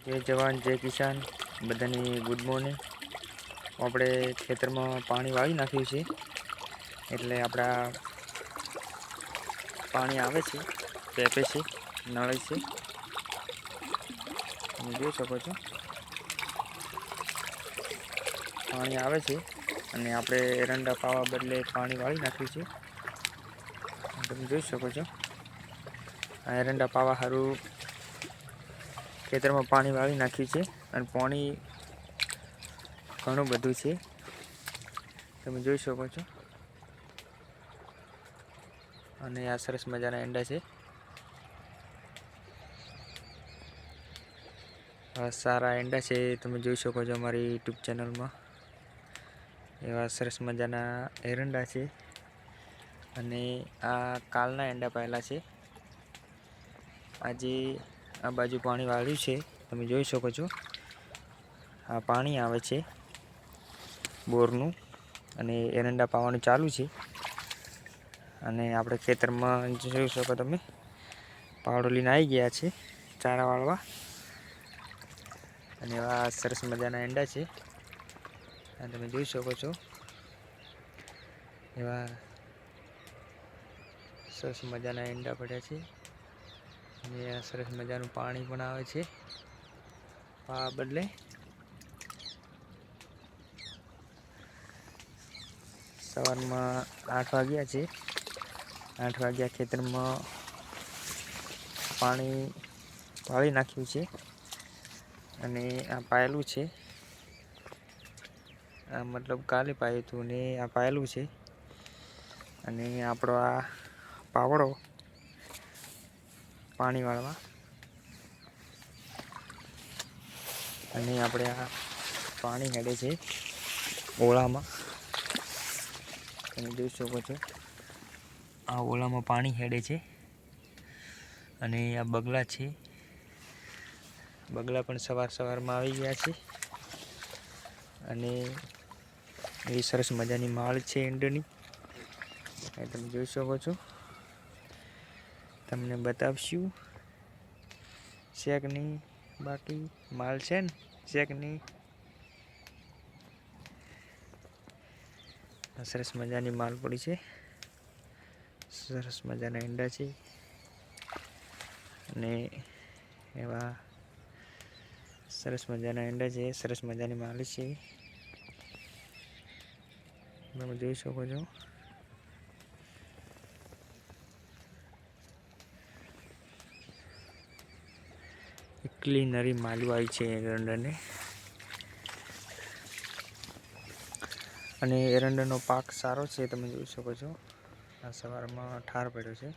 जय जवान जय किसान बधाने गुड मॉर्निंग। આપણે ખેતરમાં પાણી વાળી નાખ્યું છે એટલે આપણા પાણી આવે છે, પેપે છે, નળે છે, તમે જોઈ શકો છો પાણી આવે છે અને આપણે એરંડા પાવા બદલે પાણી વાળી નાખ્યું છે। તમે જોઈ શકો છો આ એરંડા પાવા સારું ખેતરમાં પાણી વાળી નાખ્યું છે અને પાણી ઘણું બધું છે, તમે જોઈ શકો છો। અને આ સરસ મજાના એંડા છે, સારા એંડા છે, તમે જોઈ શકો છો અમારી યુટ્યુબ ચેનલમાં એવા સરસ મજાના એરંડા છે। અને આ કાલના એંડા પહેલા છે, આજે આ બાજુ પાણી વાળ્યું છે, તમે જોઈ શકો છો આ પાણી આવે છે બોરનું અને એરંડા પાવાનું ચાલુ છે। અને આપણે ખેતરમાં જોઈ શકો તમે પાવડો લઈને આવી ગયા છે ચારા વાળવા અને એવા સરસ મજાના એંડા છે, આ તમે જોઈ શકો છો એવા સરસ મજાના એંડા પડ્યા છે અને આ સરસ મજાનું પાણી પણ આવે છે આ બદલે। સવારમાં 8 વાગ્યા છે, 8 વાગ્યા ખેતરમાં પાણી વાળી નાખ્યું છે અને આ પાયેલું છે, આ મતલબ કાલે પાયું હતું ને આ પાયેલું છે અને આપણો આ પાવડો પાણી વાળવા અને આપણે આ પાણી હેડે છે ઓળામાં, તમે જોઈ શકો છો આ ઓલામાં પાણી હેડે છે અને આ બગલા છે, બગલા પણ સવારમાં આવી ગયા છે અને એ સરસ મજાની માળ છે એંડની, તમે જોઈ શકો છો। તમને બતાવશું શેક નહીં, બાકી માલ છે ને શેક નહીં, સરસ મજાની માલ પડી છે, સરસ મજાના એંડા છે અને એવા સરસ મજાના એંડા છે, સરસ મજાની માલ છે, તમે જોઈ શકો છો। એટલી નરી માલું આવી છે એરંડાને અને એરંડાનો પાક સારો છે, તમે જોઈ શકો છો આ સવારમાં ઠાર પડ્યો છે,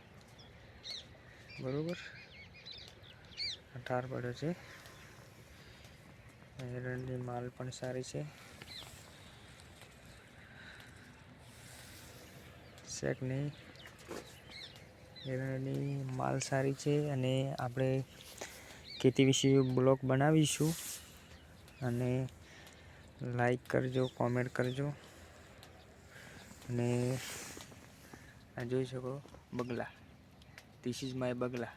બરોબર ઠાર પડ્યો છે, એરંડાની માલ પણ સારી છે, શેક નહીં, એરંડાની માલ સારી છે અને આપણે ખેતી વિશે બ્લોગ બનાવીશું અને લાઈક કરજો, કોમેન્ટ કરજો અને આ જોઈ શકો બગલા, ધીસ ઇઝ માય બગલા,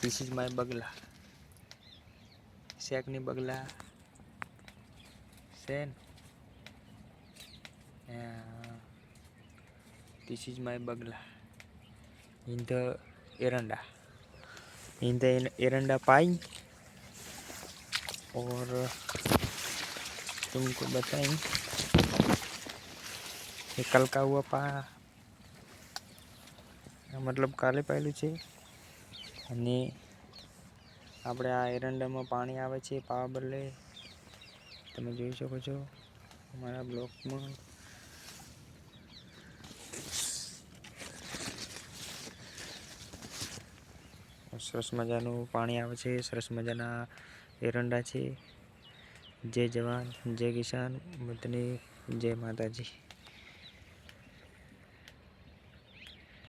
ધીસ ઇઝ માય બગલા, શેકની બગલા સેન, ધીસ ઇઝ માય બગલા इन द एरंडा, इन द एरंडा पाई और तुमको बताएं ये कल का हुआ पा मतलब काले पायलू છે અને આપણે આ એરંડામાં પાણી આવે છે પાવા બદલે, તમે જોઈ શકો છો અમારા બ્લોકમાં સરસ મજાનું પાણી આવે છે, સરસ મજાના એરંડા છે। જય જવાન જય કિસાન બધાને જય માતાજી।